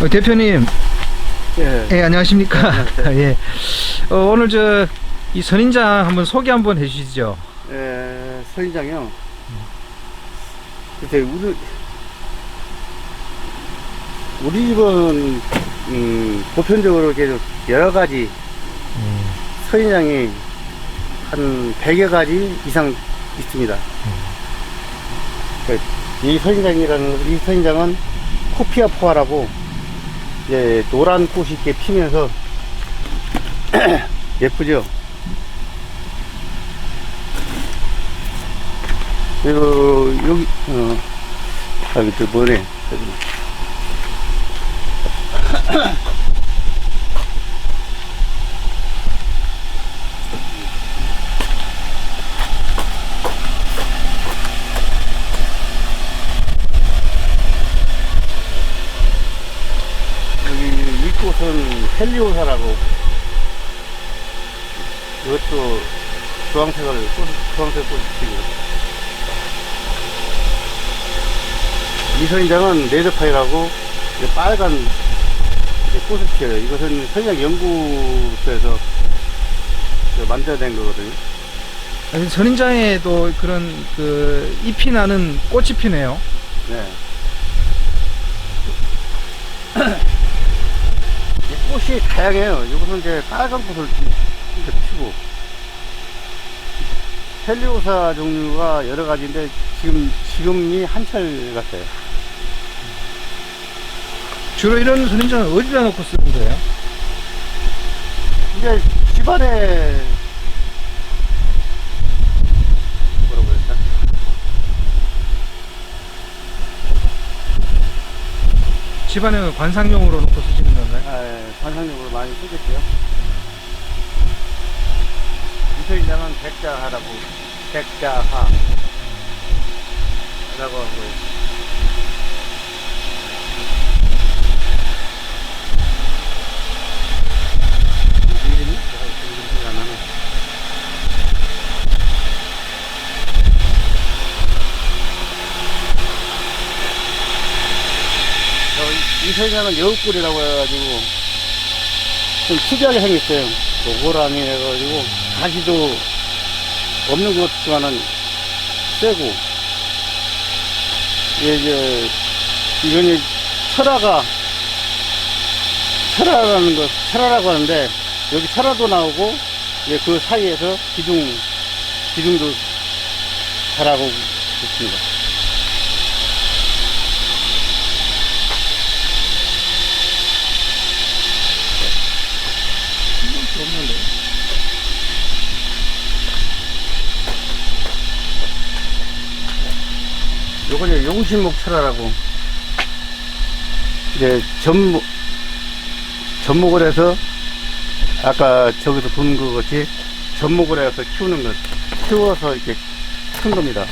대표님, 예. 예, 안녕하십니까? 안녕하세요. 예. 오늘 이 선인장 한번 소개 한번 해주시죠. 서인장이요. 글쎄, 우리 집은, 보편적으로 계속 여러 가지 서인장이 한 100여 가지 이상 있습니다. 이 서인장은 코피아 포화라고, 이제 노란 꽃이 이렇게 피면서 예쁘죠? 그리고 여기 여기 또 뭐네. 여기 이 꽃은 헬리오사라고, 이것도 주황색 꽃이 피고, 이 서인장은 레드파이라고 빨간 꽃을 피워요. 이것은 서인장 연구소에서 만들어낸 거거든요. 아니, 선인장에도 그런 잎이 나는 꽃이 피네요. 네. 이 꽃이 다양해요. 이것은 이제 빨간 꽃을 이렇게 피고, 헬리오사 종류가 여러 가지인데 지금이 한철 같아요. 주로 이런 선인장은 어디다 놓고 쓰는 거예요? 이제 집안에 뭐라고 했다? 집안에 관상용으로 놓고 쓰시는 건가요? 관상용으로 많이 쓰겠죠. 이 서인장은 백자하라고 하고요. 이름이 생각 안 나네. 이 서인장은 여우꿀이라고 해가지고 좀 특이하게 생겼어요. 노고랑이 해가지고 가시도 없는 것 같지만은 세고, 이건 철화라고 하는데, 여기 철화도 나오고, 그 사이에서 기둥도 자라고 있습니다. 요거 이제 용신목 철화라고, 이제 접목을 해서, 아까 저기서 본 것 같이 접목을 해서 키워서 이렇게 큰 겁니다.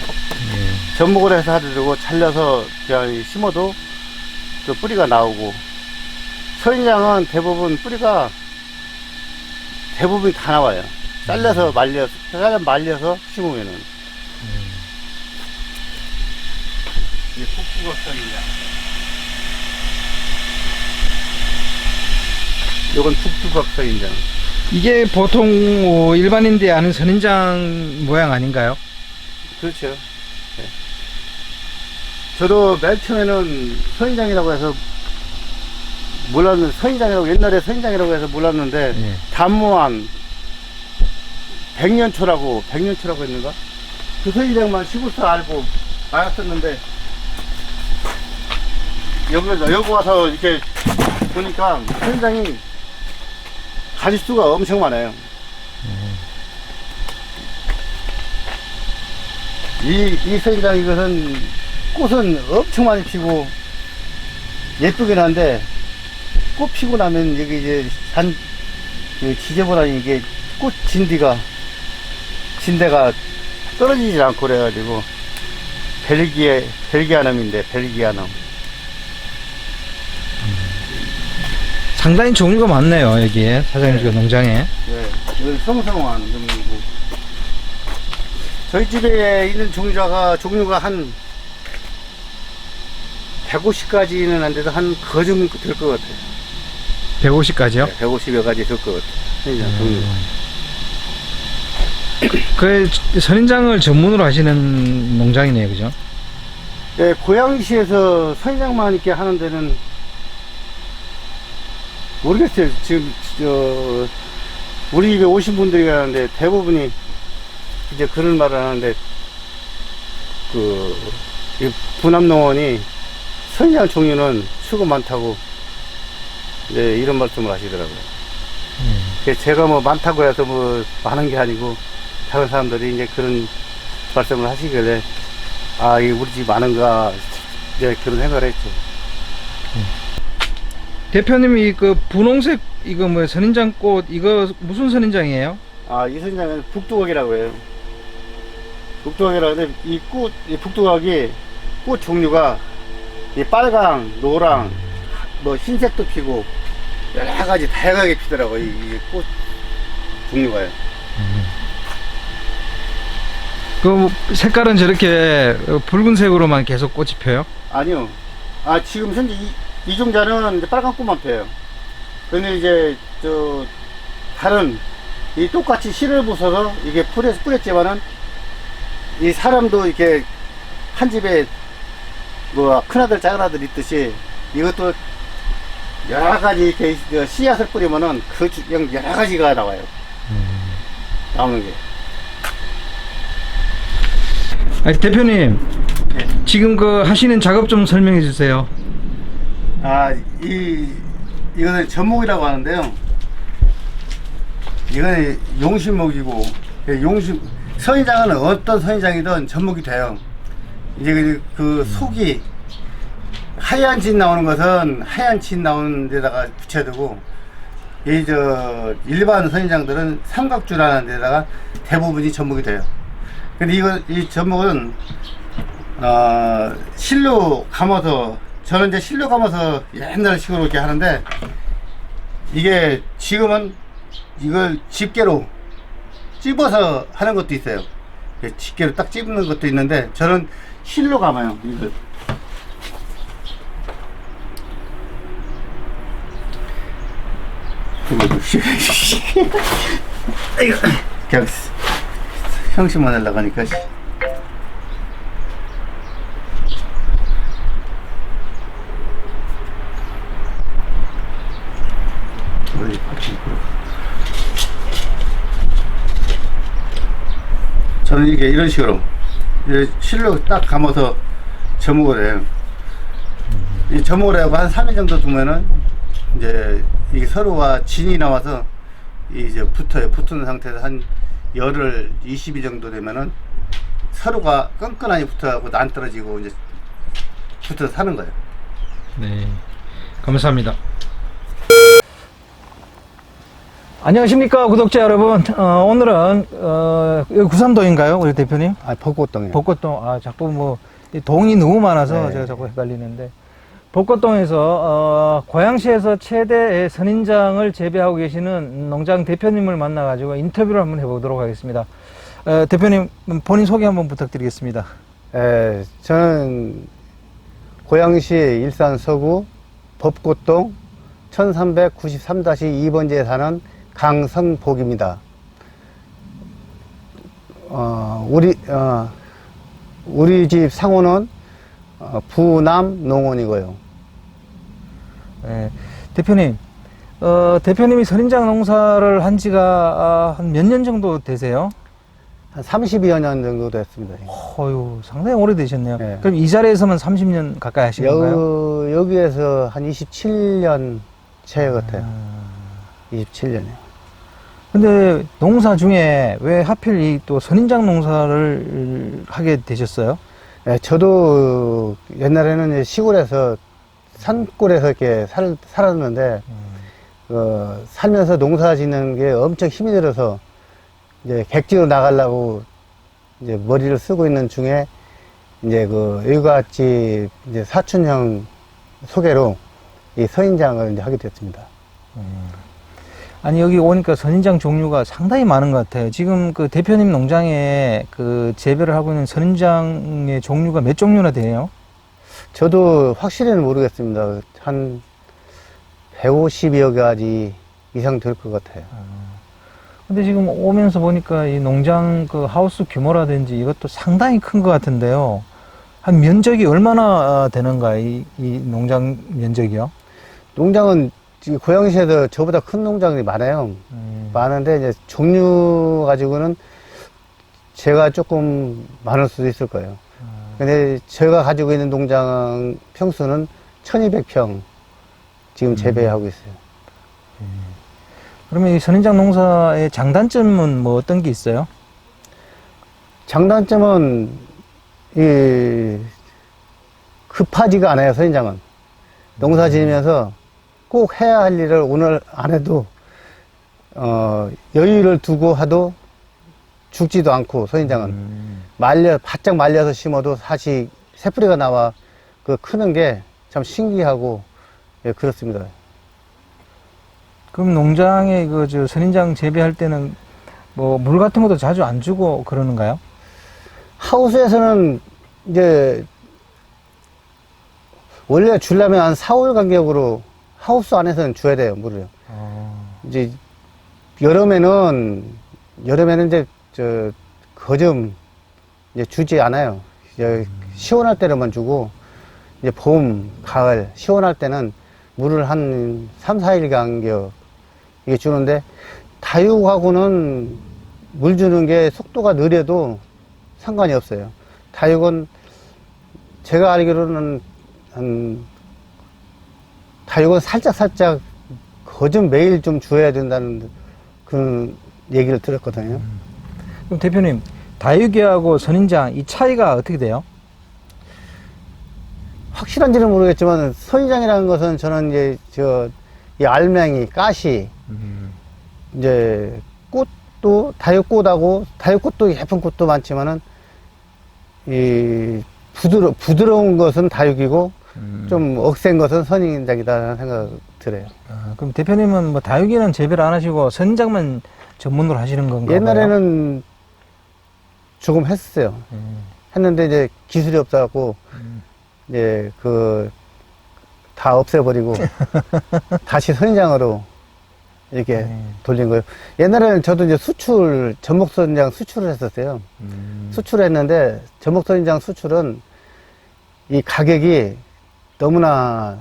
접목을 해서 하도 되고, 잘라서 그냥 심어도 또 뿌리가 나오고, 서인장은 대부분 뿌리가 다 나와요. 잘라서 말려서 심으면은. 이게 푹푹어서인장. 요건 푹푹어서인장. 이게 보통 일반인들이 아는 선인장 모양 아닌가요? 그렇죠. 네. 저도 맨 처음에는 서인장이라고 해서 옛날에 서인장이라고 해서 몰랐는데, 예. 단무한 백년초라고 했는가? 그 서인장만 시골서 알고 알았었는데, 여기 와서 이렇게 보니까 서인장이 가지수가 엄청 많아요. 이 서인장, 이것은 꽃은 엄청 많이 피고 예쁘긴 한데, 꽃 피고 나면 여기 이제 지저분한 이게 꽃 진대가 떨어지지 않고 그래가지고 벨기아남인데, 벨기아남. 상당히 종류가 많네요, 여기에 사장님 농장에. 네, 이건 성성한 종류고, 저희 집에 있는 종류가 한 150가지는 안 돼도 한 그 정도 될 것 같아요. 150가지요? 150여 가지 될 것 같아요. 선인장 종류. 그 선인장을 전문으로 하시는 농장이네요, 그죠? 예, 고양시에서 선인장만 이렇게 하는 데는 모르겠어요. 지금 우리 집에 오신 분들이 가는데 대부분이 이제 그런 말을 하는데 이 부남농원이 선인장 종류는 수고 많다고 이제 이런 말씀을 하시더라고요. 그래서 제가 뭐 많다고 해서 뭐 많은 게 아니고 다른 사람들이 이제 그런 말씀을 하시길래 아, 이 우리 집 많은가 이제 그런 생각을 했죠. 대표님이 그 분홍색 이거 뭐 선인장꽃 이거 무슨 선인장이에요? 아, 이 선인장은 북두각이라고 해요. 북두각이라고 하는데 이 북두각이 꽃 종류가 이 빨강, 노랑, 뭐 흰색도 피고 여러 가지 다양하게 피더라고요. 이 꽃 종류가요. 그 색깔은 저렇게 붉은색으로만 계속 꽃이 펴요? 아니요. 아, 지금 현재 이 종자는 이제 빨간 꽃만 펴요. 근데 이제 다른 이 똑같이 실을 부숴서 이게 뿌렸지만은 이 사람도 이렇게 한 집에 뭐 큰아들 작은아들 있듯이 이것도 여러 가지 이렇게 씨앗을 뿌리면은 여러 가지가 나와요. 나오는 게. 아니, 대표님, 네. 지금 그 하시는 작업 좀 설명해 주세요. 아, 이거는 전목이라고 하는데요. 이거는 용신목이고, 선인장은 어떤 선인장이든 전목이 돼요. 이제 그 속이 하얀 진 나오는 것은 하얀 진 나오는 데다가 붙여두고, 일반 선인장들은 삼각주라는 데다가 대부분이 전목이 돼요. 근데 이 전목은, 실로 감아서, 저는 이제 실로 감아서 옛날 식으로 이렇게 하는데, 이게 지금은 이걸 집게로 찝어서 하는 것도 있어요. 집게로 딱 찝는 것도 있는데, 저는 실로 감아요, 이걸. 이거 그냥 형식만 하려고 하니까. 저는 이게 이런 식으로 실로 딱 감아서 접목을 해요. 이 접목을 하고 한 3일 정도 두면은 이제 이게 서로가 진이 나와서 이제 붙어요. 붙는 상태에서 한 열흘 20일 정도 되면은 서로가 끈끈하게 붙어갖고 안 떨어지고 이제 붙어서 사는 거예요. 네, 감사합니다. 안녕하십니까 구독자 여러분. 오늘은 여기 구삼동인가요 우리 대표님? 아, 벚꽃동이요. 벚꽃동. 아, 자꾸 뭐 동이 너무 많아서 네. 제가 자꾸 헷갈리는데, 벚꽃동에서 고양시에서 최대의 선인장을 재배하고 계시는 농장 대표님을 만나가지고 인터뷰를 한번 해보도록 하겠습니다. 대표님 본인 소개 한번 부탁드리겠습니다. 예, 저는 고양시 일산 서구 벚꽃동 1393-2번지에 사는 강성복입니다. 우리 집 상호는 부남 농원이고요. 네. 대표님, 대표님이 선인장 농사를 한 지가 한 몇 년 정도 되세요? 한 30여 년 정도 됐습니다. 어유, 상당히 오래되셨네요. 네. 그럼 이 자리에서만 30년 가까이 하신 건가요? 여기에서 한 27년 차 같아요. 27년이요. 근데 농사 중에 왜 하필 이 또 선인장 농사를 하게 되셨어요? 네, 저도 옛날에는 시골에서 산골에서 이렇게 살았는데, 살면서 농사 짓는 게 엄청 힘이 들어서 이제 객지로 나가려고 이제 머리를 쓰고 있는 중에 이제 여기같이 이제 사촌형 소개로 이 선인장을 이제 하게 됐습니다. 아니, 여기 오니까 선인장 종류가 상당히 많은 것 같아요. 지금 그 대표님 농장에 그 재배를 하고 있는 선인장의 종류가 몇 종류나 되네요? 저도 확실히는 모르겠습니다. 한 150여 가지 이상 될 것 같아요. 근데 지금 오면서 보니까 이 농장 그 하우스 규모라든지 이것도 상당히 큰 것 같은데요. 한 면적이 얼마나 되는가, 이 농장 면적이요? 농장은 지금 고양시에서 저보다 큰 농장이 많아요. 많은데 이제 종류 가지고는 제가 조금 많을 수도 있을 거예요. 근데 제가 가지고 있는 농장 평수는 1200평 지금 재배하고 있어요. 그러면 이 선인장 농사의 장단점은 뭐 어떤 게 있어요? 장단점은 급하지가 않아요. 선인장은 농사 지으면서 꼭 해야 할 일을 오늘 안 해도 여유를 두고 하도 죽지도 않고, 선인장은 바짝 말려서 심어도 사실 새뿌리가 나와 그 크는 게 참 신기하고, 예, 그렇습니다. 그럼 농장에 저 선인장 재배할 때는 뭐 물 같은 것도 자주 안 주고 그러는가요? 하우스에서는 이제 원래 주려면 한 4월 간격으로 하우스 안에서는 줘야 돼요, 물을. 이제 여름에는 이제 거점 이제 주지 않아요. 이제 시원할 때로만 주고, 이제 봄, 가을 시원할 때는 물을 한 3, 4일 간격 이게 주는데, 다육하고는 물 주는 게 속도가 느려도 상관이 없어요. 다육은 제가 알기로는 다육은 살짝 거좀 매일 좀 줘야 된다는 그런 얘기를 들었거든요. 그럼 대표님, 다육이하고 선인장 이 차이가 어떻게 돼요? 확실한지는 모르겠지만 선인장이라는 것은 저는 이제 이 알맹이, 가시, 이제 꽃도 다육꽃하고, 다육꽃도 예쁜 꽃도 많지만은 이 부드러운 것은 다육이고 좀 억센 것은 선인장이다 생각 들어요. 그럼 대표님은 뭐 다육이는 재배를 안 하시고 선인장만 전문으로 하시는 건가요? 옛날에는 조금 했었어요. 했는데 이제 기술이 없어갖고 이제 다 없애버리고 다시 선인장으로 이렇게 돌린 거예요. 옛날에는 저도 이제 전목선인장 수출을 했었어요. 수출을 했는데, 전목선인장 수출은 이 가격이 너무나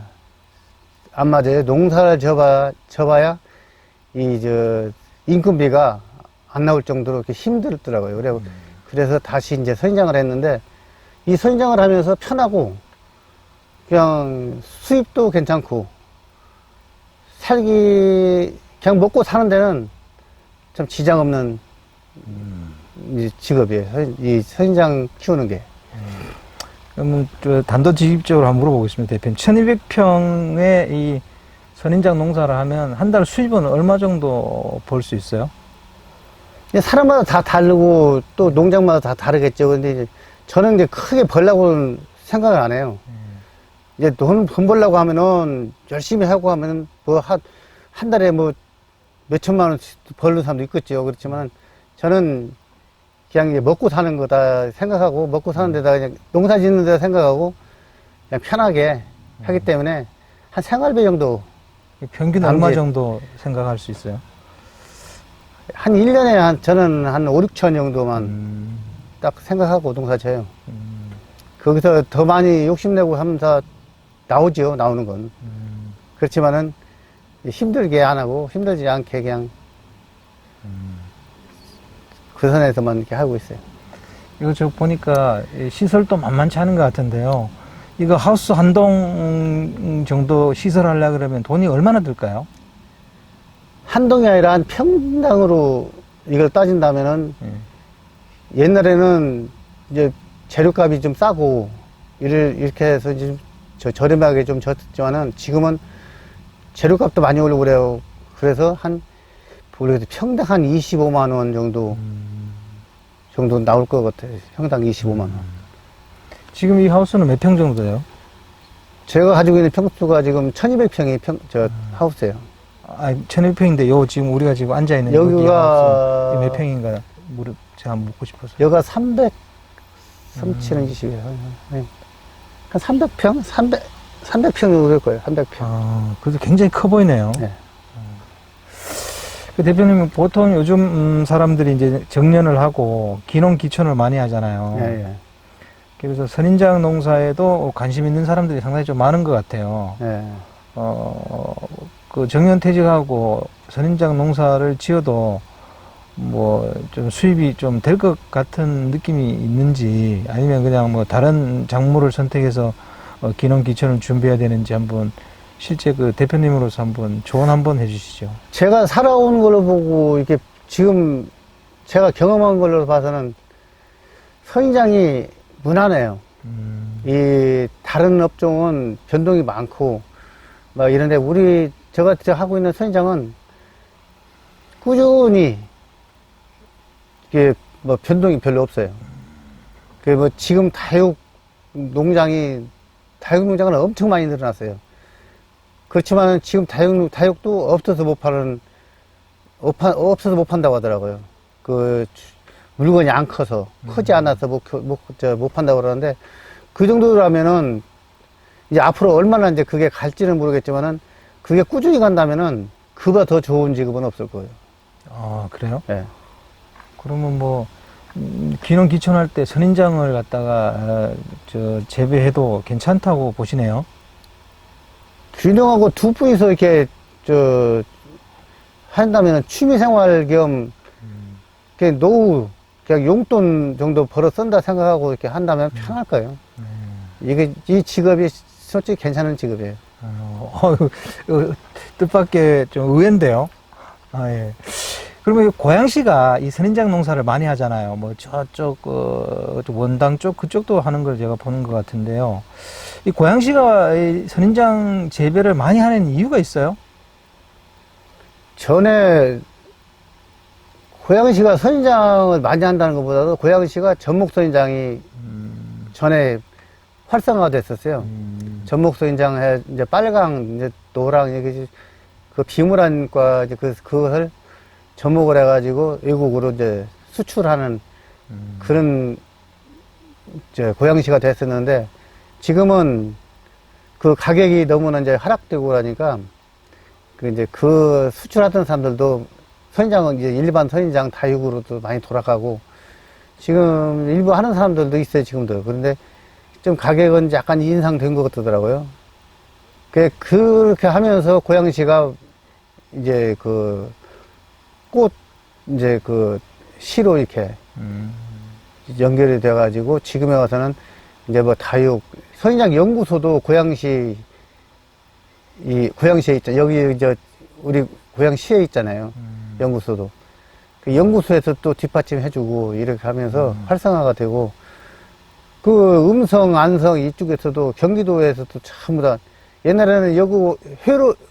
안 맞아요. 농사를 접어야 인건비가 안 나올 정도로 이렇게 힘들더라고요. 그래서 다시 이제 선인장을 했는데, 이 선인장을 하면서 편하고, 그냥 수입도 괜찮고, 그냥 먹고 사는 데는 참 지장 없는 이 직업이에요. 이 선인장 키우는 게. 그러면 단도직입적으로 한번 물어보겠습니다. 대표님, 1200평의 이 선인장 농사를 하면 한 달 수입은 얼마 정도 벌 수 있어요? 사람마다 다 다르고 또 농장마다 다 다르겠죠. 근데 이제 저는 이제 크게 벌려고는 생각을 안 해요. 이제 돈 벌려고 하면은 열심히 하고 하면은 한 달에 몇천만 원 벌는 사람도 있겠죠. 그렇지만 저는 그냥 이제 먹고 사는 거다 생각하고, 먹고 사는 데다 그냥 농사 짓는 데다 생각하고 그냥 편하게 하기 때문에 한 생활비 정도. 평균 얼마 정도 생각할 수 있어요? 한 1년에 저는 한 5, 6천 정도만 딱 생각하고 농사 져요. 거기서 더 많이 욕심내고 하면서 나오죠, 나오는 건. 그렇지만은 힘들게 안 하고, 힘들지 않게 그냥 그 선에서만 이렇게 하고 있어요. 이거 저 보니까 시설도 만만치 않은 것 같은데요. 이거 하우스 한 동 정도 시설하려고 그러면 돈이 얼마나 들까요? 한 동이 아니라 한 평당으로 이걸 따진다면은, 옛날에는 이제 재료값이 좀 싸고, 이렇게 해서 좀 저렴하게 좀 졌지만은, 지금은 재료값도 많이 올리고 그래요. 그래서 모르겠어요. 평당 한 25만 원 정도 나올 것 같아요. 평당 25만 원. 지금 이 하우스는 몇 평 정도 돼요? 제가 가지고 있는 평수가 지금 1200평이 하우스예요. 1200평인데 지금 우리가 지금 앉아있는 여기가 몇 평인가 제가 한번 묻고 싶어서. 여기가 337은 20이에요. 네. 한 300평? 300평 정도 될 거예요. 300평. 그래도 굉장히 커 보이네요. 네. 그 대표님, 보통 요즘 사람들이 이제 정년을 하고 기농 기촌을 많이 하잖아요. 예, 예. 그래서 선인장 농사에도 관심 있는 사람들이 상당히 좀 많은 것 같아요. 예. 그 정년퇴직하고 선인장 농사를 지어도 뭐 좀 수입이 좀 될 것 같은 느낌이 있는지, 아니면 그냥 뭐 다른 작물을 선택해서 기농 기촌을 준비해야 되는지, 한번 실제 그 대표님으로서 한번 조언 한번 해주시죠. 제가 살아온 걸로 보고, 이렇게 지금 제가 경험한 걸로 봐서는 선인장이 무난해요. 이 다른 업종은 변동이 많고 막 이런데, 제가 하고 있는 선인장은 꾸준히 이게 뭐 변동이 별로 없어요. 그 뭐 지금 다육 농장은 엄청 많이 늘어났어요. 그렇지만 지금 다육도 없어서 못 판다고 하더라고요. 물건이 안 커서, 크지 않아서 못 판다고 그러는데, 그 정도라면은, 이제 앞으로 얼마나 이제 그게 갈지는 모르겠지만은, 그게 꾸준히 간다면은, 그보다 더 좋은 직업은 없을 거예요. 아, 그래요? 예. 그러면 뭐, 기농 기촌할 때 선인장을 갖다가, 재배해도 괜찮다고 보시네요? 균형하고 두 분이서 이렇게, 한다면은 취미생활 겸, 그냥 노후, 그냥 용돈 정도 벌어 쓴다 생각하고 이렇게 한다면 편할 거예요. 이 직업이 솔직히 괜찮은 직업이에요. 뜻밖의 좀 의외인데요. 아, 예. 그러면 고양시가 이 선인장 농사를 많이 하잖아요. 뭐 저쪽, 원당 쪽, 그쪽도 하는 걸 제가 보는 것 같은데요. 이 고양시가 이 선인장 재배를 많이 하는 이유가 있어요? 전에 고양시가 선인장을 많이 한다는 것보다도 고양시가 전목선인장이 전에 활성화가 됐었어요. 전목선인장 이제 빨강, 이제 노랑, 이게 그 비무란과 이제 그것을 접목을 해가지고 외국으로 이제 수출하는 그런 이제 고양시가 됐었는데, 지금은 그 가격이 너무나 이제 하락되고 그러니까 그 수출하던 사람들도 선인장은 이제 일반 선인장 다육으로도 많이 돌아가고, 지금 일부 하는 사람들도 있어요, 지금도. 그런데 좀 가격은 약간 인상된 것 같더라고요. 그렇게 하면서 고양시가 이제 이제 시로 이렇게 연결이 돼가지고, 지금에 와서는 이제 뭐 다육, 선인장 연구소도 고양시에 있죠. 여기 우리 고양시에 있잖아요. 연구소도. 그 연구소에서 또 뒷받침 해주고, 이렇게 하면서 활성화가 되고, 음성, 안성 이쪽에서도, 경기도에서도 전부 다, 옛날에는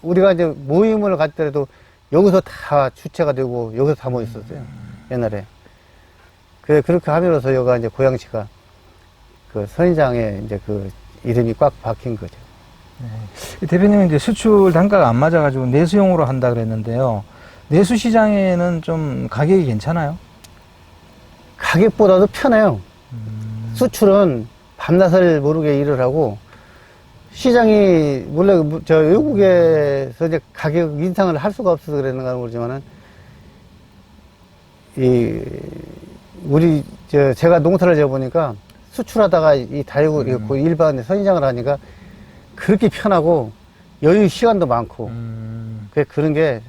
우리가 이제 모임을 갔더라도 여기서 다 주체가 되고, 여기서 다 모였었어요. 옛날에. 그렇게 하면서 여기가 이제 고양시가 선인장에 이제 이름이 꽉 박힌 거죠. 네. 대표님은 이제 수출 단가가 안 맞아가지고 내수용으로 한다 그랬는데요. 내수 시장에는 좀 가격이 괜찮아요? 가격보다도 편해요. 수출은 밤낮을 모르게 일을 하고, 시장이, 원래 외국에서 이제 가격 인상을 할 수가 없어서 그랬는가 모르지만은, 제가 농사를 지어보니까, 수출하다가 이 다육을, 일반 선인장을 하니까 그렇게 편하고, 여유 시간도 많고, 그런 게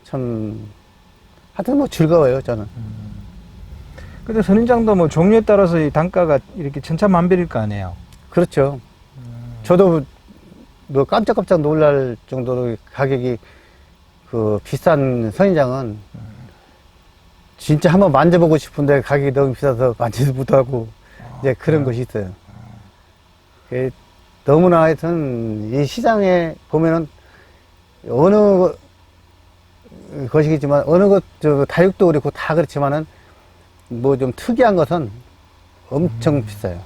참, 하여튼 뭐 즐거워요, 저는. 근데 선인장도 뭐 종류에 따라서 이 단가가 이렇게 천차만별일 거 아니에요? 그렇죠. 저도 뭐 깜짝깜짝 놀랄 정도로 가격이 비싼 선인장은 진짜 한번 만져보고 싶은데 가격이 너무 비싸서 만지지 못하고 이제 그런 것이 있어요. 너무나 하여튼 이 시장에 보면은 어느 것이겠지만 어느 다육도 그렇고 다 그렇지만은 뭐 좀 특이한 것은 엄청 비싸요.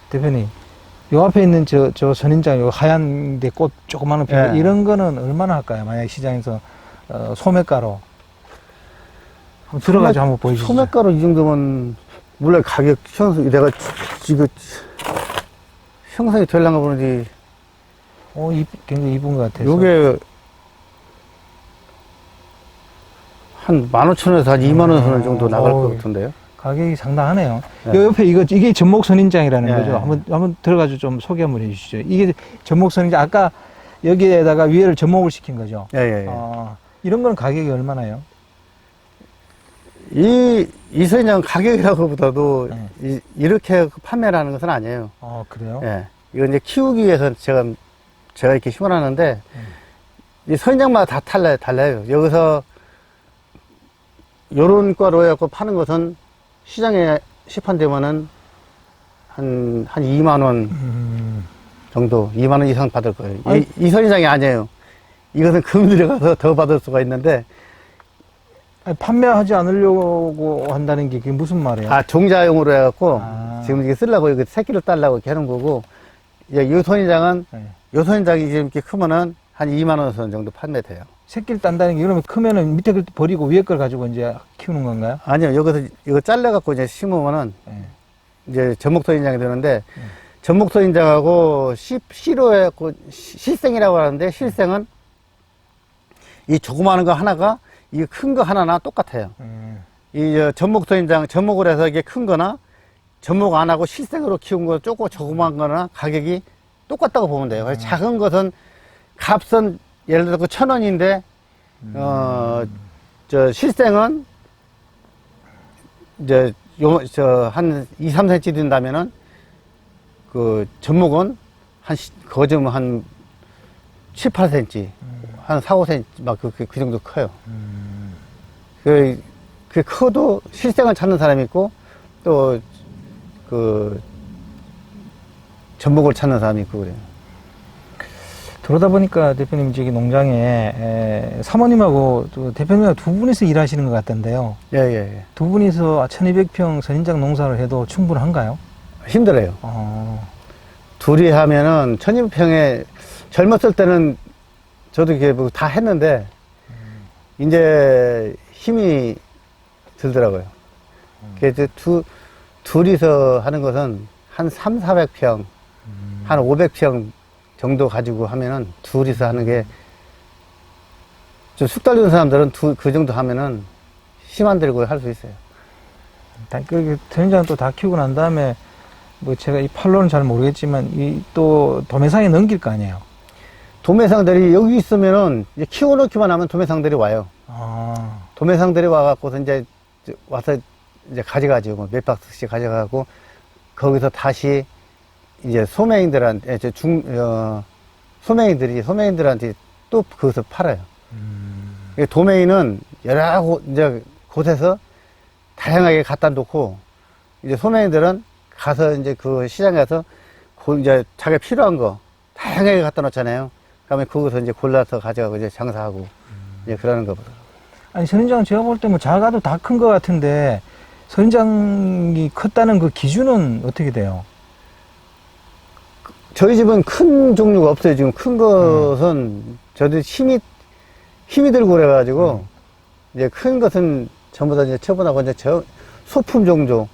대표님, 요 앞에 있는 저 선인장, 요 하얀 데 꽃 조그마한 핀 거, 이런 거는 얼마나 할까요? 만약 시장에서 소매가로 한번 들어가지고 한번 보여주시죠. 소매가로 이 정도면 물론 가격 내가 지금 형성이 되려나 보는데, 굉장히 이쁜 것 같아서. 요게 한 15,000원에서 한 2만원 선 정도 나갈 것 같은데요. 가격이 상당하네요. 네. 요 옆에 이게 전목선인장이라는 네. 거죠. 한번 들어가지고 좀 소개 한번 해주시죠. 이게 전목선인장, 아까 여기에다가 위에를 전목을 시킨 거죠. 예, 예, 예. 이런 거는 가격이 얼마나요? 이 선인장 가격이라고 보다도 네. 이렇게 판매를 하는 것은 아니에요. 그래요? 예. 이거 이제 키우기 위해서 제가 이렇게 심어놨는데, 이 선인장마다 다 달라요. 여기서 요런 과로 해갖고 파는 것은 시장에 시판되면은 한 2만원 정도, 2만원 이상 받을 거예요. 이 선인장이 아니에요. 이것은 금 들어가서 더 받을 수가 있는데, 아니, 판매하지 않으려고 한다는 게 그게 무슨 말이에요? 종자용으로 해갖고, 지금 이게 쓰려고, 이거 새끼를 딸라고 이렇게 하는 거고, 이 선인장은, 네. 요 선인장이 지금 이렇게 크면은 한 2만원 선 정도 판매돼요. 새끼를 딴다는 게, 그러면 크면은 밑에 걸 버리고 위에 걸 가지고 이제 키우는 건가요? 아니요, 여기서 이거 잘라갖고 이제 심으면은, 네. 이제 전목선인장이 되는데, 전목선인장하고 씨로 해갖고 실생이라고 하는데, 실생은 이 조그마한 거 하나가 이 큰 거 하나나 똑같아요. 이 전목선인장, 전목을 해서 이게 큰 거나 전목 안 하고 실생으로 키운 거 조금 조그마한 거나 가격이 똑같다고 보면 돼요. 그래서 작은 것은 값은 예를 들어 1,000원인데, 실생은 이제 한 2, 3cm 된다면은 그 전목은 거좀 한 7, 8cm, 한 4, 5cm 막 그 정도 커요. 그 커도 실생을 찾는 사람이 있고, 또 전목을 찾는 사람이 있고 그래요. 그러다 보니까 대표님 저기 농장에 사모님하고 또 대표님하고 두 분이서 일하시는 것 같던데요. 예, 예, 예. 두 분이서 1200평 선인장 농사를 해도 충분한가요? 힘들어요. 둘이 하면은 1200평에 젊었을 때는 저도 이렇게 뭐 다 했는데, 이제 힘이 들더라고요. 그래서 둘이서 하는 것은 한 400평, 한 500평 정도 가지고 하면은 둘이서 하는 게, 좀 숙 달리는 사람들은 그 정도 하면은 힘 안 들고 할 수 있어요. 그 선인장 또 다 키우고 난 다음에 뭐 제가 이 팔로는 잘 모르겠지만 이 또 도매상에 넘길 거 아니에요. 도매상들이 여기 있으면은 이제 키워놓기만 하면 도매상들이 와요. 도매상들이 와갖고서 이제 와서 이제 가져가지고 몇 박스씩 가져가고, 거기서 다시 이제 소매인들한테 소매인들한테 또 그것을 팔아요. 도매인은 여러 이제 곳에서 다양하게 갖다 놓고, 이제 소매인들은 가서 이제 그 시장에 가서 이제 자기가 필요한 거 다양하게 갖다 놓잖아요. 그러면 거기서 이제 골라서 가져가고 이제 장사하고 이제 그러는 거거든요. 아니, 선인장은 제가 볼 때 뭐 작아도 다 큰 것 같은데, 선인장이 컸다는 그 기준은 어떻게 돼요? 저희 집은 큰 종류가 없어요. 지금 큰 것은 저도 힘이 들고 그래가지고, 이제 큰 것은 전부 다 이제 처분하고, 이제 소품 종류로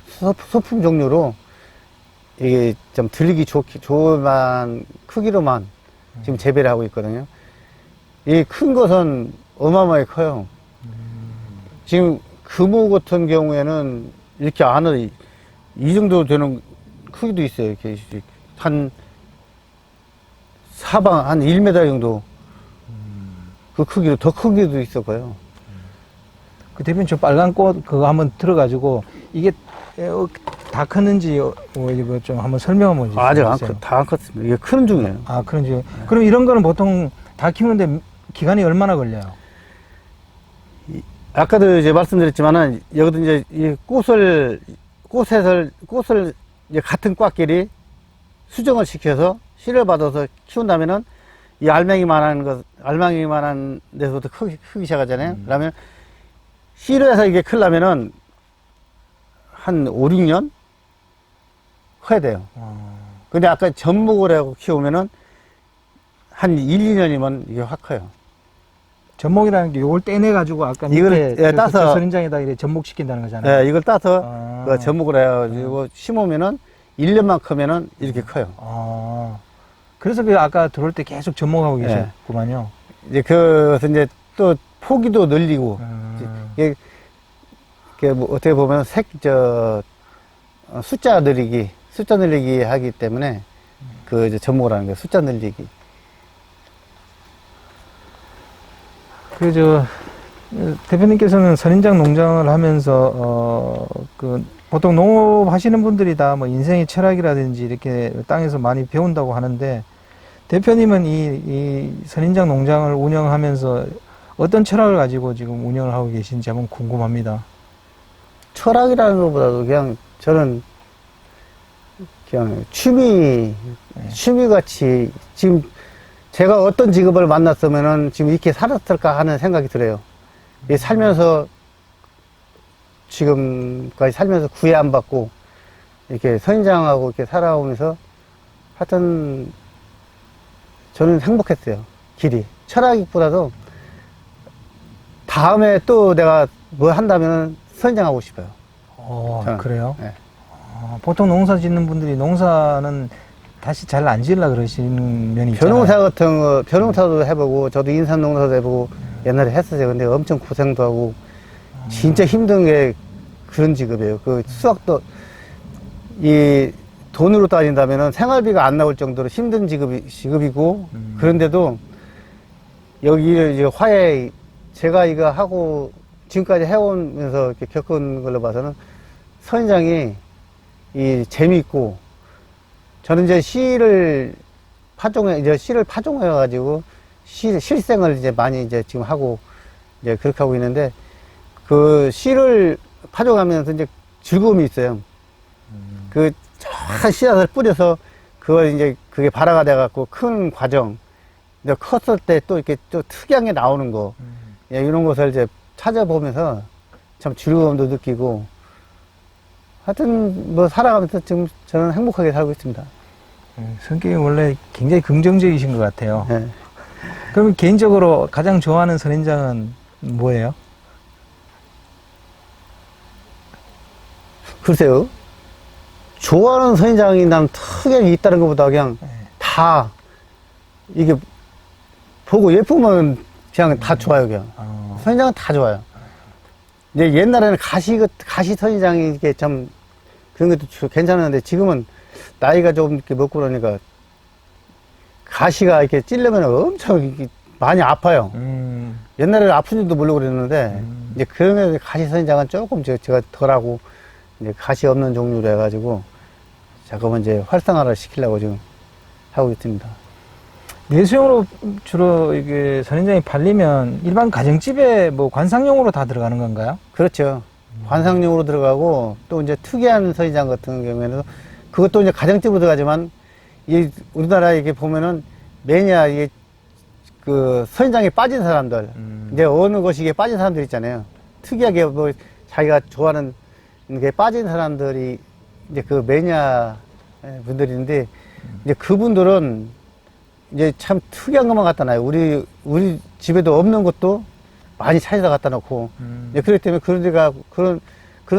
이게 좀 들리기 좋은 크기로만 지금 재배를 하고 있거든요. 이 큰 것은 어마어마하게 커요. 지금 금호 같은 경우에는 이렇게 안을 이 정도 되는 크기도 있어요. 이렇게 한 사방 한 1m 정도 그 크기로 더 크기도 있었고요. 그 대표님 저 빨간 꽃 그거 한번 들어가지고 이게 다 컸는지 이거 좀 한번 설명 한번 해주세요. 아직 다 안 컸습니다. 이게 큰 중이에요. 그런지. 네. 그럼 이런 거는 보통 다 키우는데 기간이 얼마나 걸려요? 아까도 이제 말씀드렸지만은, 여기도 이제 이 꽃을 이제 같은 꽉끼리 수정을 시켜서 씨를 받아서 키운다면은, 이 알맹이만한 데서부터 크기 시작하잖아요. 그러면 씨를 해서 이게 크려면은 한 5, 6년 커야 돼요. 근데 아까 전목을 하고 키우면은 한 1, 2년이면 이게 확 커요. 전목이라는 게 이걸 떼내가지고 아까 이걸 밑에 따서 선인장에다 이렇게 전목시킨다는 거잖아요. 이걸 따서 그 전목을 해가지고 심으면은 1년만 크면은 이렇게 커요. 아, 그래서 그 아까 들어올 때 계속 접목하고 네. 계셨구만요. 이제 그래서 이제 또 포기도 늘리고, 이게, 뭐 어떻게 보면 숫자 늘리기 하기 때문에 그 이제 접목을 하는 거예요. 숫자 늘리기. 대표님께서는 선인장 농장을 하면서, 보통 농업 하시는 분들이 다 뭐 인생의 철학이라든지 이렇게 땅에서 많이 배운다고 하는데, 대표님은 이 선인장 농장을 운영하면서 어떤 철학을 가지고 지금 운영을 하고 계신지 한번 궁금합니다. 철학이라는 것보다도 그냥 저는 그냥 취미같이 지금 제가 어떤 직업을 만났으면은 지금 이렇게 살았을까 하는 생각이 들어요. 이 살면서 지금까지 살면서 구애 안 받고 이렇게 선인장하고 이렇게 살아오면서 하여튼 저는 행복했어요. 길이. 철학보다도 다음에 또 내가 뭐 한다면 선인장하고 싶어요. 저는. 그래요? 네. 보통 농사 짓는 분들이 농사는 다시 잘 안 지으려 그러시는 면이 있잖아요. 벼농사 같은 거, 벼농사도 해보고, 저도 인삼 농사도 해보고, 옛날에 했었어요. 근데 엄청 고생도 하고, 진짜 힘든 게 그런 직업이에요. 그 수학도, 이 돈으로 따진다면은 생활비가 안 나올 정도로 힘든 직업이고, 그런데도 여기를 이제 제가 이거 하고, 지금까지 해오면서 이렇게 겪은 걸로 봐서는 선인장이 재미있고, 저는 이제 시를 파종해가지고, 실생을 이제 많이 이제 지금 하고, 이제 그렇게 하고 있는데, 그 시를 파종하면서 이제 즐거움이 있어요. 그, 저 씨앗을 뿌려서, 그걸 이제 그게 발화가 돼갖고 큰 과정, 이제 컸을 때 또 이렇게 또 특이한 게 나오는 거, 예, 이런 것을 이제 찾아보면서 참 즐거움도 느끼고, 하여튼 뭐 살아가면서 지금 저는 행복하게 살고 있습니다. 성격이 원래 굉장히 긍정적이신 것 같아요. 네. 그럼 개인적으로 가장 좋아하는 선인장은 뭐예요? 글쎄요. 좋아하는 선인장이 난 특이하게 있다는 것보다 그냥 다 이게 보고 예쁘면 그냥 다 좋아요, 그냥. 선인장은 다 좋아요. 이제 옛날에는 가시 선인장이 이게 참 그런 것도 괜찮았는데 지금은 나이가 좀 이렇게 먹고 그러니까 가시가 이렇게 찔르면 엄청 이렇게 많이 아파요. 옛날에는 아픈 줄도 모르고 그랬는데 이제 그런 가시 선인장은 조금 제가 덜하고 이제 가시 없는 종류로 해가지고 잠깐만 이제 활성화를 시키려고 지금 하고 있습니다. 내수용으로 주로 이게 선인장이 팔리면 일반 가정집에 뭐 관상용으로 다 들어가는 건가요? 그렇죠. 관상용으로 들어가고 또 이제 특이한 선인장 같은 경우에는 그것도 이제 가정집으로 들어가지만 이 우리나라에 이게 보면은 매니아 이게 그 선인장에 빠진 사람들 이제 어느 것이기에 빠진 사람들 있잖아요. 특이하게 뭐 자기가 좋아하는 게 빠진 사람들이 이제 그 매니아 분들인데 이제 그분들은 이제 참 특이한 것만 갖다 놔요. 우리 집에도 없는 것도 많이 찾아다 갖다 놓고 이제 그렇기 때문에 그런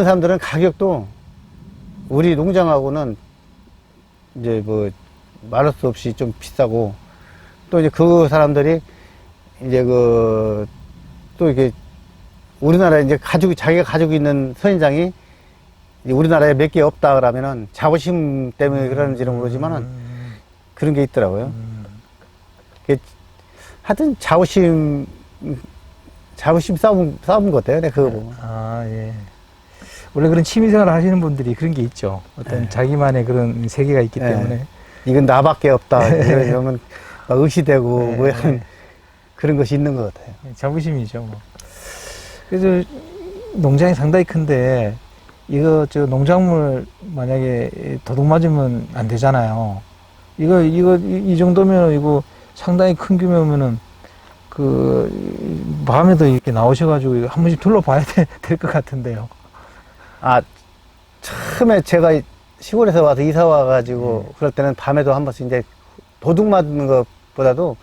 사람들은 가격도 우리 농장하고는 이제 뭐 말할 수 없이 좀 비싸고 또 이제 그 사람들이 이제 또 이게 우리나라에 이제 자기가 가지고 있는 선인장이 이제 우리나라에 몇 개 없다 그러면은 자부심 때문에 그러는지는 모르지만은 그런 게 있더라고요. 하여튼 자부심 싸움 것 같아요. 내가 그거 보면. 예. 원래 그런 취미생활을 하시는 분들이 그런 게 있죠. 어떤 자기만의 그런 세계가 있기 때문에. 이건 나밖에 없다. 이러면 막 의시되고 뭐 그런 것이 있는 것 같아요. 자부심이죠. 뭐. 그래서 농장이 상당히 큰데 저 농작물 만약에 도둑 맞으면 안 되잖아요. 이 정도면 이거 상당히 큰 규모면은 밤에도 이렇게 나오셔가지고 이거 한 번씩 둘러봐야 될 것 같은데요. 처음에 제가 시골에서 와서 이사 와가지고 그럴 때는 밤에도 한 번씩 이제 도둑 맞는 것보다도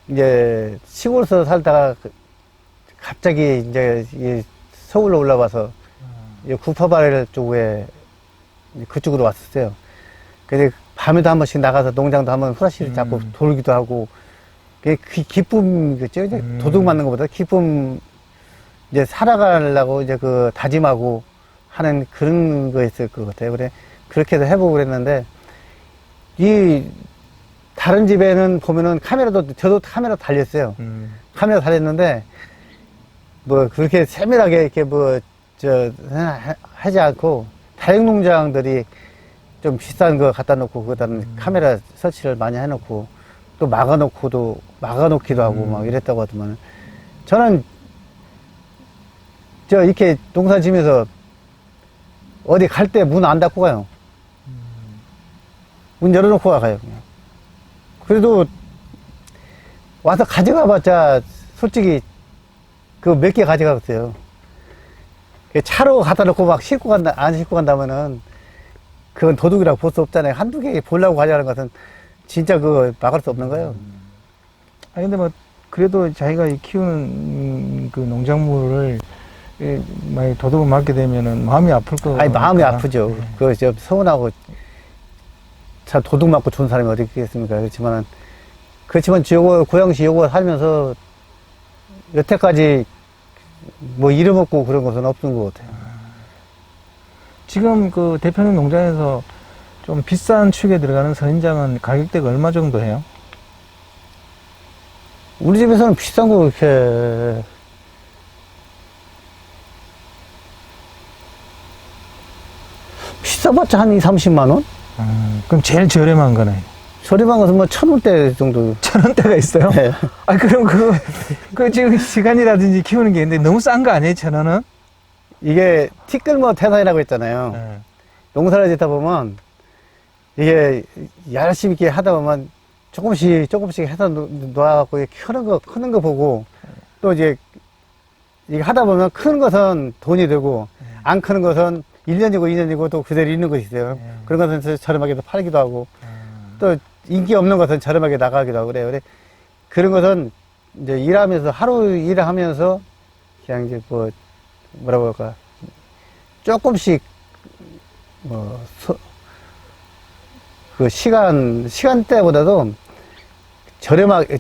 이제 시골에서 살다가 갑자기 이제 서울로 올라와서 구파발 쪽에 그쪽으로 왔었어요. 근데 밤에도 한 번씩 나가서 농장도 한번 후라시를 잡고 돌기도 하고, 그게 기쁨이겠죠. 이제 도둑 맞는 것보다 기쁨, 이제 살아가려고 이제 그 다짐하고 하는 그런 거였을 것 같아요. 그래, 그렇게 해서 해보고 그랬는데, 이, 다른 집에는 보면은 카메라도, 저도 카메라 달렸어요. 카메라 달렸는데, 뭐, 그렇게 세밀하게 이렇게 뭐, 하지 않고, 다육농장들이 좀 비싼 거 갖다 놓고, 거기다 카메라 설치를 많이 해놓고, 또 막아놓기도 하고, 막 이랬다고 하더만, 저는, 이렇게 농사 지면서, 어디 갈 때 문 안 닫고 가요. 문 열어놓고 가요, 그냥. 그래도, 와서 가져가봤자, 솔직히, 그 몇 개 가져가겠어요. 차로 갖다 놓고 막 안 싣고 간다면은, 그건 도둑이라고 볼 수 없잖아요. 한두 개 보려고 가져가는 것은, 진짜 그거 막을 수 없는 거예요. 아니, 근데 뭐, 그래도 자기가 키우는 그 농작물을, 만약 도둑을 맞게 되면은 마음이 아플 거. 아니, 마음이 아프죠. 그, 서운하고, 참 도둑 맞고 좋은 사람이 어디 있겠습니까? 그렇지만 고양시 요거 살면서, 여태까지, 뭐, 잃어먹고 그런 것은 없는 것 같아요. 지금 그 대표님 농장에서 좀 비싼 축에 들어가는 선인장은 가격대가 얼마 정도 해요? 우리 집에서는 비싼 거 이렇게, 비싸봤자 한 2, 30만원? 그럼 제일 저렴한 거네. 저렴한 것은 뭐 1,000원대 정도. 1,000원대가 있어요? 네. 아, 그럼 그 지금 시간이라든지 키우는 게 있는데 너무 싼 거 아니에요, 1,000원은? 이게 티끌모 태산이라고 했잖아요. 네. 농사를 짓다 보면 이게 열심히 이렇게 하다 보면 조금씩 해서 놓아갖고 크는 거 보고 또 이제 이게 하다 보면 큰 것은 돈이 되고 안 크는 것은 1년이고 2년이고 또 그대로 있는 것이 있어요. 그런 것은 저렴하게 팔기도 하고 또 인기 없는 것은 저렴하게 나가기도 하고 그래요. 그런 것은 이제 일하면서 하루 일을 하면서 그냥 이제 뭐라고 할까 조금씩 그 시간대보다도 저렴하게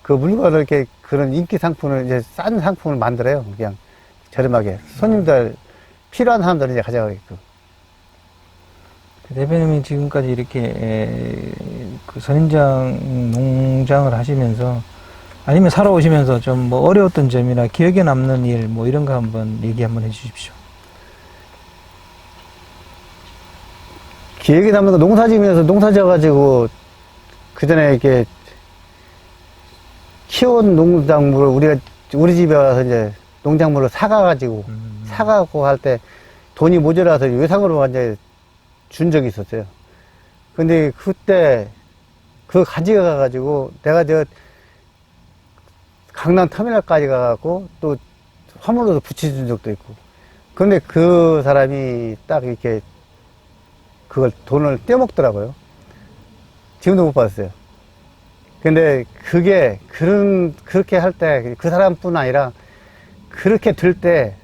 그 물건을 이렇게 그런 인기 상품을 이제 싼 상품을 만들어요. 그냥 저렴하게 손님들 필요한 사람들은 이제 가져가게끔. 대표님이 지금까지 이렇게 그 선인장 농장을 하시면서 아니면 살아오시면서 좀 뭐 어려웠던 점이나 기억에 남는 일 뭐 이런 거 한번 얘기 한번 해주십시오. 기억에 남는 거 농사 지으면서 농사 지어가지고 그 전에 이렇게 키운 농작물을 우리 집에 와서 이제 농작물을 사가고 할 때 돈이 모자라서 외상으로 이제 준 적이 있었어요. 근데 그때 그거 가져가가지고 내가 강남 터미널까지 가갖고 또 화물로도 붙여준 적도 있고. 근데 그 사람이 딱 이렇게 그걸 돈을 떼먹더라고요. 지금도 못 받았어요. 근데 그게 그렇게 할 때 그 사람뿐 아니라 그렇게 들 때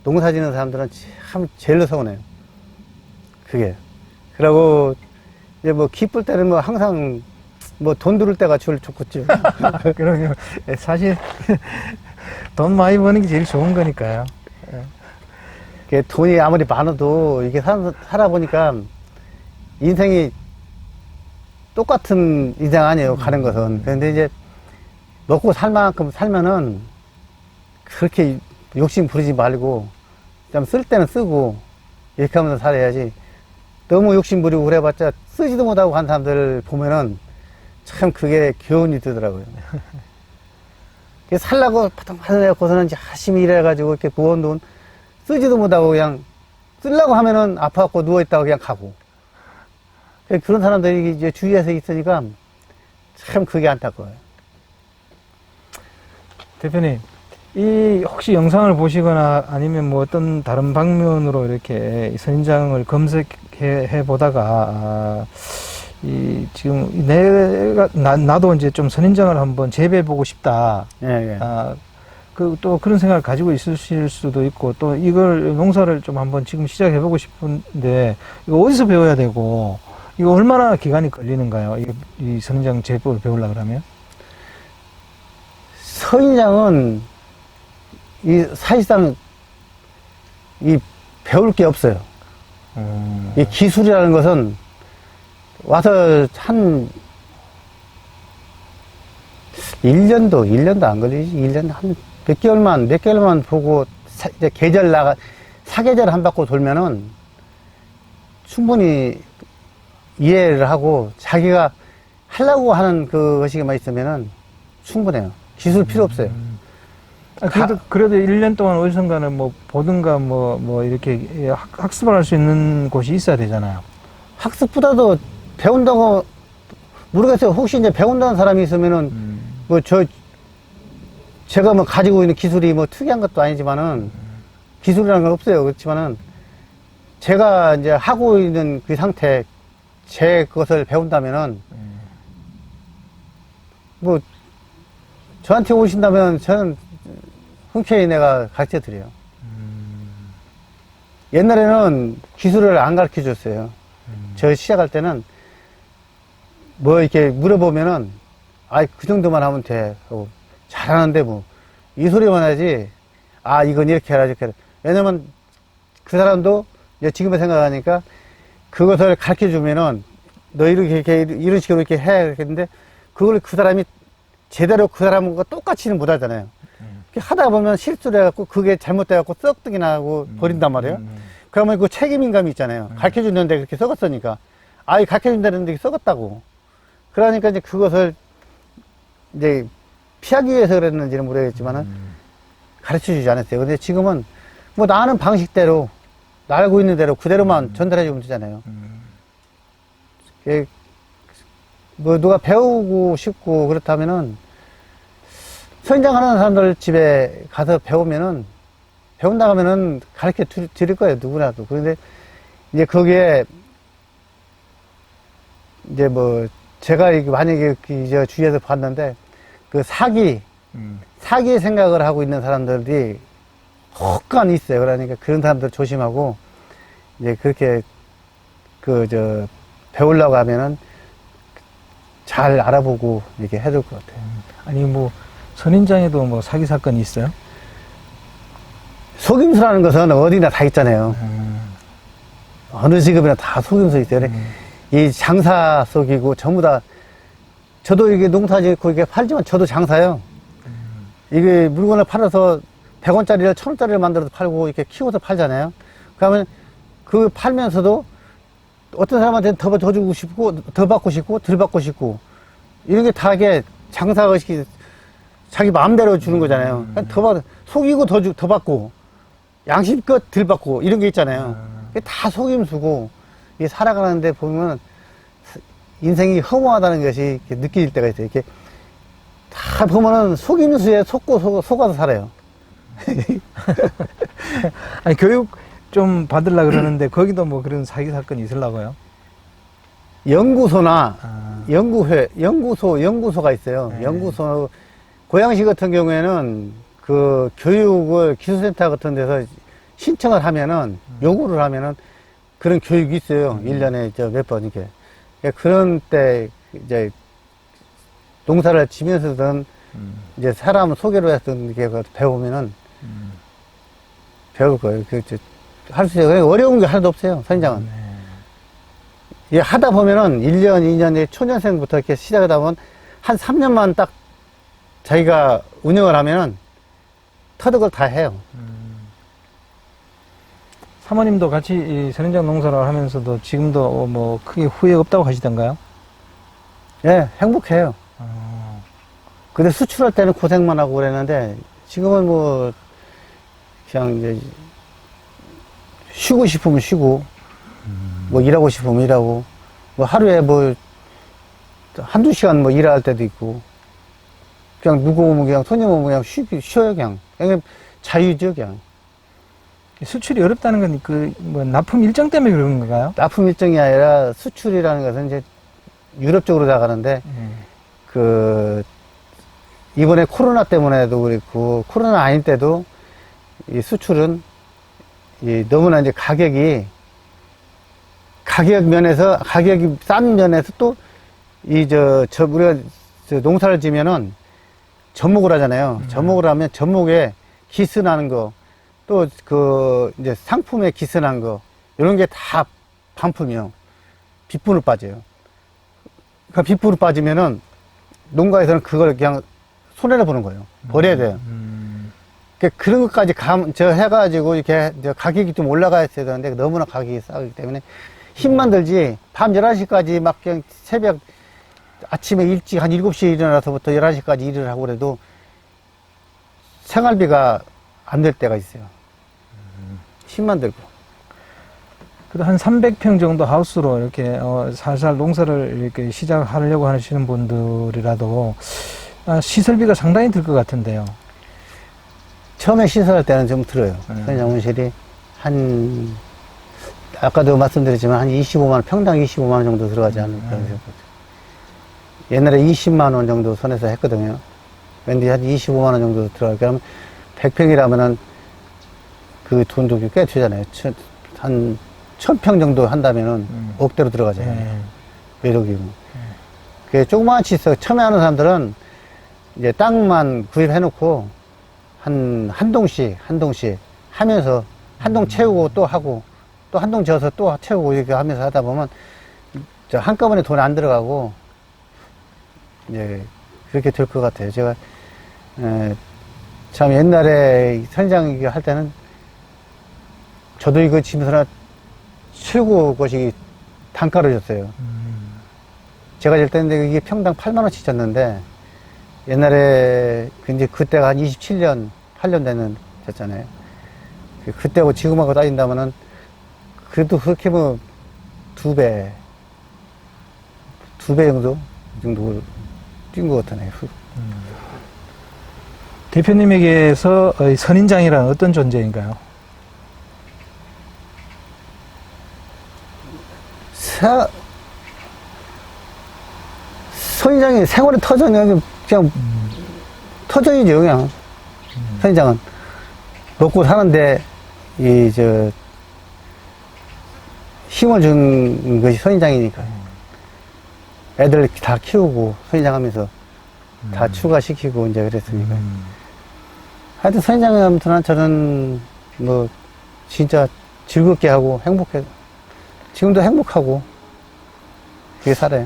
농사 짓는 사람들은 참 제일 서운해요. 그게. 그러고 이제 뭐 기쁠 때는 뭐 항상 뭐 돈 들을 때가 제일 좋겠죠. 그럼요. 사실 돈 많이 버는 게 제일 좋은 거니까요. 돈이 아무리 많아도 이게 살아보니까 인생이 똑같은 인생 아니에요. 가는 것은. 그런데 이제 먹고 살 만큼 살면은 그렇게 욕심 부리지 말고 좀 쓸 때는 쓰고 이렇게 하면서 살아야지. 너무 욕심 부리고 그래봤자 쓰지도 못하고 간 사람들 보면은 참 그게 교훈이 되더라고요. 살라고 파닥파닥 해고서는 열심히 일해가지고 이렇게 모은 돈 쓰지도 못하고 그냥 쓰려고 하면은 아파갖고 누워있다가 그냥 가고. 그런 사람들이 이제 주위에서 있으니까 참 그게 안타까워요. 대표님, 혹시 영상을 보시거나 아니면 뭐 어떤 다른 방면으로 이렇게 선인장을 검색해 보다가, 지금 나도 이제 좀 선인장을 한번 재배해 보고 싶다. 예, 예. 또 그런 생각을 가지고 있으실 수도 있고, 또 이걸 농사를 좀 한번 지금 시작해보고 싶은데, 이거 어디서 배워야 되고, 이거 얼마나 기간이 걸리는가요? 이 선인장 제법을 배우려고 그러면? 선인장은 사실상 배울 게 없어요. 이 기술이라는 것은 와서 한 1년도 안 걸리지. 1년 한 몇 개월만 보고 이제 사계절 한 바퀴 돌면은 충분히 이해를 하고 자기가 하려고 하는 그것이만 있으면은 충분해요. 기술 필요 없어요. 그래도 1년 동안 어디선가는 뭐 보든가 뭐 이렇게 학습을 할 수 있는 곳이 있어야 되잖아요. 학습보다도 배운다고 모르겠어요. 혹시 이제 배운다는 사람이 있으면은 제가 뭐 가지고 있는 기술이 뭐 특이한 것도 아니지만은 기술이라는 건 없어요. 그렇지만은 제가 이제 하고 있는 그 상태 제 것을 배운다면은 뭐 저한테 오신다면 저는 흔쾌히 내가 가르쳐 드려요. 옛날에는 기술을 안 가르쳐 줬어요. 저 시작할 때는 뭐 이렇게 물어보면은 그 정도만 하면 돼. 잘하는데 뭐 이 소리만 하지. 이건 이렇게 해라 저렇게 해라. 왜냐면 그 사람도 지금에 생각하니까 그것을 가르쳐 주면은 너 이렇게 이런 식으로 이렇게 해 했는데 그걸 그 사람이 제대로 그 사람과 똑같이는 못 하잖아요. 하다 보면 실수를 해갖고 그게 잘못돼갖고 썩뜨기 나고 버린단 말이에요. 그러면 그 책임감이 있잖아요. 가르쳐 줬는데 그렇게 썩었으니까. 가르쳐 준다는데 썩었다고. 그러니까 이제 그것을 이제 피하기 위해서 그랬는지는 모르겠지만은 가르쳐 주지 않았어요. 근데 지금은 뭐 나는 방식대로, 나 알고 있는 대로 그대로만 전달해 주면 되잖아요. 뭐 누가 배우고 싶고 그렇다면은 선인장 하는 사람들 집에 가서 배운다 하면은 가르쳐 드릴 거예요. 누구라도. 그런데 이제 거기에 이제 뭐 제가 만약에 이제 주위에서 봤는데 그 사기 생각을 하고 있는 사람들이 혹간 있어요. 그러니까 그런 사람들 조심하고 이제 그렇게 배우려고 하면은 잘 알아보고 이렇게 해야 될 것 같아요. 아니 뭐 선인장에도 뭐 사기 사건이 있어요? 속임수라는 것은 어디나 다 있잖아요. 어느 직업이나 다 속임수 있어요. 이 장사 속이고 전부 다 저도 이게 농사 짓고 이게 팔지만 저도 장사요. 이게 물건을 팔아서 100원짜리를 1000원짜리를 만들어서 팔고 이렇게 키워서 팔잖아요. 그러면 그 팔면서도 어떤 사람한테는 더 주고 싶고 더 받고 싶고 덜 받고 싶고 이런 게 다 이게 장사의식이 자기 마음대로 주는 거잖아요. 더 속이고 더 받고 양심껏 덜 받고 이런 게 있잖아요. 그게 다 속임수고 이게 살아가는데 보면 인생이 허무하다는 것이 이렇게 느껴질 때가 있어요. 이렇게 다 보면은 속임수에 속아서 살아요. 아니 교육 좀 받으려고 그러는데 거기도 뭐 그런 사기 사건이 있으려고요? 연구소나 연구소가 있어요. 네. 연구소 고양시 같은 경우에는 그 교육을 기술센터 같은 데서 신청을 하면은 요구를 하면은 그런 교육이 있어요. 1년에 몇 번 이렇게. 그런 때 이제 농사를 지면서든 이제 사람 소개로 해서 이렇게 배우면은 배울 거예요. 할 수 있어요. 어려운 게 하나도 없어요. 선인장은. 예, 하다 보면은 1년, 2년, 초년생부터 이렇게 시작하다 보면 한 3년만 딱 자기가 운영을 하면은 터득을 다 해요. 사모님도 같이 이 선인장 농사를 하면서도 지금도 뭐 크게 후회 없다고 하시던가요? 예, 행복해요. 근데 수출할 때는 고생만 하고 그랬는데 지금은 뭐 그냥 이제 쉬고 싶으면 쉬고 뭐 일하고 싶으면 일하고 뭐 하루에 뭐 한두 시간 뭐 일할 때도 있고 그냥 누구 오면 그냥 손님 오면 그냥 쉬어요 그냥 자유죠 그냥. 수출이 어렵다는 건 뭐 납품 일정 때문에 그런 건가요? 납품 일정이 아니라 수출이라는 것은 이제 유럽 쪽으로 나가는데 그 이번에 코로나 때문에도 그렇고, 코로나 아닌 때도 이 수출은 너무나 이제 가격이 싼 면에서 또 우리가 농사를 지면은 접목을 하잖아요. 접목을 하면 접목에 기스나는 거, 또 이제 상품에 기스난 거, 이런 게 다 반품이요. 빗분으로 빠져요. 그러니까 빗분으로 빠지면은 농가에서는 그걸 그냥 손해를 보는 거예요. 버려야 돼요. 그러니까 그런 것까지 해가지고 이렇게 가격이 좀 올라가야 되는데 너무나 가격이 싸기 때문에 힘만 들지 밤 11시까지 막 그냥 새벽 아침에 일찍 한 7시에 일어나서부터 11시까지 일을 하고 그래도 생활비가 안 될 때가 있어요. 힘만 들고. 그래도 한 300평 정도 하우스로 이렇게 살살 농사를 이렇게 시작하려고 하시는 분들이라도 시설비가 상당히 들 것 같은데요. 처음에 시설할 때는 좀 들어요. 선인장温실이 아까도 말씀드렸지만 한 25만 원, 평당 25만 원 정도 들어가지 않을까. 옛날에 20만 원 정도 선에서 했거든요. 근데 한 25만 원 정도 들어가요. 그러면 100평이라면은 그 돈도 꽤 되잖아요. 한 1000평 정도 한다면은 억대로 들어가잖아요. 매력이고. 그 조그만 치서 처음에 하는 사람들은 이제 땅만 구입해놓고 한 동씩 하면서 한 동 채우고 또 하고 또 한 동 지어서 또 채우고 이렇게 하면서 하다 보면 한꺼번에 돈 안 들어가고 그렇게 될 것 같아요. 제가 참 옛날에 선인장 할 때는 저도 이거 집에서 최고 것이 단가로 줬어요. 제가 질 때는 이게 평당 8만 원씩 줬는데 옛날에 이제 그때가 한 27년, 8년 되는 줬잖아요. 그때하고 지금하고 따진다면은 그래도 그렇게 뭐 2배 정도? 이 정도 뛴 것 같아요. 대표님에게서 선인장이란 어떤 존재인가요? 선인장이 생활의 터전이 그냥 터전이죠, 그냥. 선인장은. 먹고 사는데, 힘을 준 것이 선인장이니까. 애들 다 키우고, 선인장 하면서 다 추가시키고, 이제 그랬으니까. 하여튼 선인장에 아무튼 저는 뭐, 진짜 즐겁게 하고, 행복해. 지금도 행복하고, 그게 살아요.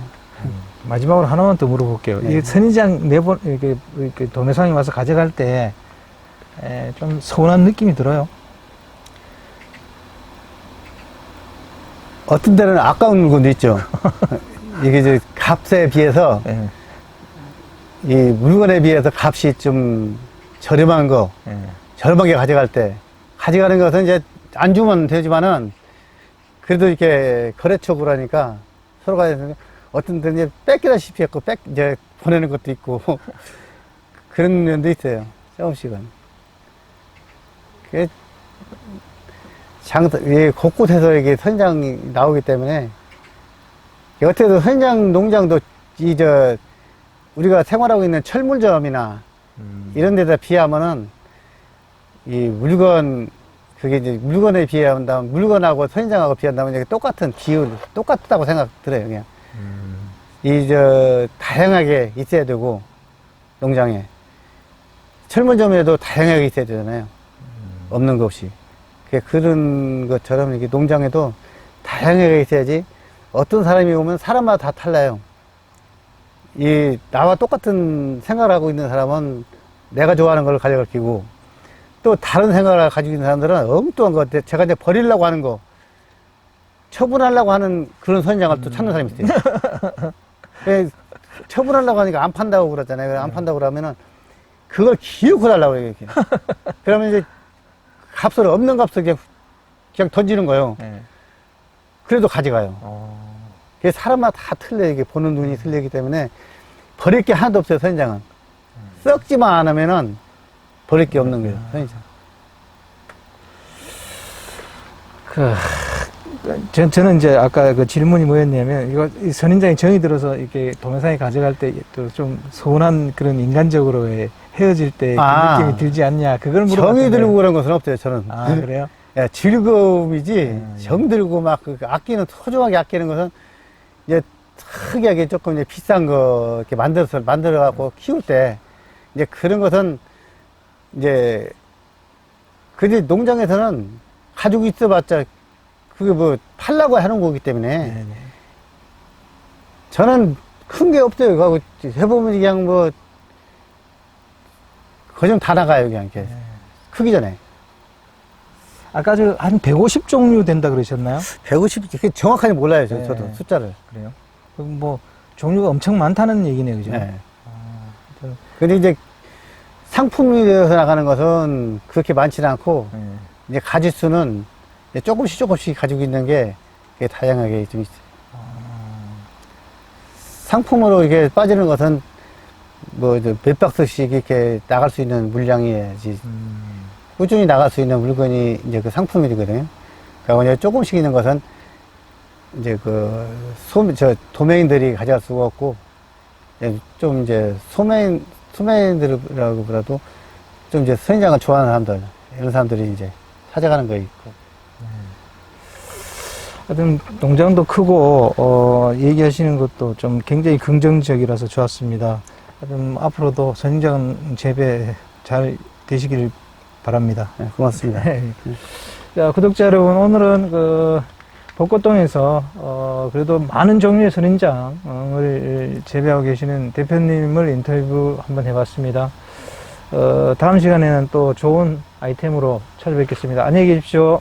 마지막으로 하나만 더 물어볼게요. 네. 이 선인장 이렇게 도매상에 와서 가져갈 때 좀 서운한 느낌이 들어요. 어떤 데는 아까운 물건도 있죠. 이게 이제 값에 비해서, 예. 이 물건에 비해서 값이 좀 저렴한 거, 예. 저렴하게 가져가는 것은 이제 안 주면 되지만은, 그래도 이렇게 거래처고 하니까 서로가 어떤 데는 이제 뺏기다시피 했고, 이제 보내는 것도 있고, 그런 면도 있어요. 조금씩은. 곳곳에서 이게 선인장이 나오기 때문에, 어떻게든 선인장 농장도 우리가 생활하고 있는 철물점이나 이런 데다 비하면은, 그게 이제 물건에 비한다면, 물건하고 선인장하고 비한다면 이게 똑같은 똑같다고 생각 들어요, 그냥. 다양하게 있어야 되고, 농장에. 철물점에도 다양하게 있어야 되잖아요. 없는 것 없이. 그런 것처럼 이렇게 농장에도 다양하게 있어야지 어떤 사람이 오면 사람마다 다 달라요. 나와 똑같은 생각을 하고 있는 사람은 내가 좋아하는 걸 가져갈 끼고, 또 다른 생각을 가지고 있는 사람들은 엉뚱한 거, 제가 이제 버리려고 하는 거, 처분하려고 하는 그런 선인장을 또 찾는 사람이 있어요. 처분하려고 하니까 안 판다고 그러잖아요. 안 판다고 그러면은 그걸 기억을 하려고 해요. 이렇게. 그러면 이제 없는 값을 그냥 던지는 거예요. 예. 그래도 가져가요. 그게 사람마다 다 틀려, 이게 보는 눈이 틀리기 때문에 버릴 게 하나도 없어요, 선인장은. 썩지만 않으면은 버릴 게 없는 거예요, 선인장. 저는 이제 아까 그 질문이 뭐였냐면, 이거 이 선인장이 정이 들어서 이렇게 동영상에 가져갈 때 또 좀 서운한 그런 인간적으로의 헤어질 때 그 아. 느낌이 들지 않냐, 그걸 물어봤는데. 정이 들고 그런 것은 없대요, 저는. 아, 그래요? 야, 즐거움이지, 예. 정 들고 막 그 아끼는, 소중하게 아끼는 것은 이제 특이하게 조금 이제 비싼 거 이렇게 만들어갖고 키울 때 이제 그런 것은 이제 근데 농장에서는 가지고 있어봤자 그게 뭐 팔라고 하는 거기 때문에 네네. 저는 큰 게 없어요. 그거 해보면 그냥 뭐 거좀 다 나가요, 그냥 이렇게 크기 전에. 아까 저 한 150 종류 된다 그러셨나요? 150, 그게 정확하게 몰라요, 네. 저도 숫자를. 그래요? 그럼 뭐 종류가 엄청 많다는 얘기네요, 그죠? 네. 저- 근데 이제 상품이 되어서 나가는 것은 그렇게 많지는 않고 네. 이제 가지수는 이제 조금씩 가지고 있는 게 그게 다양하게 좀 있어요. 상품으로 이게 빠지는 것은 뭐 이제 몇 박스씩 이렇게 나갈 수 있는 물량이지 꾸준히 나갈 수 있는 물건이 이제 그 상품이 되거든요. 그러니까 이제 조금씩 있는 것은 이제 그 도매인들이 가져갈 수가 없고 좀 이제 소매인들이라고보다도 좀 이제 선인장을 좋아하는 사람들 이런 사람들이 이제 찾아가는 거 있고. 하여튼 농장도 크고 얘기하시는 것도 좀 굉장히 긍정적이라서 좋았습니다. 하여튼 앞으로도 선인장 재배 잘 되시길 바랍니다. 네, 고맙습니다. 자, 구독자 여러분, 오늘은 그 벚꽃동에서 그래도 많은 종류의 선인장을 재배하고 계시는 대표님을 인터뷰 한번 해봤습니다. 다음 시간에는 또 좋은 아이템으로 찾아뵙겠습니다. 안녕히 계십시오.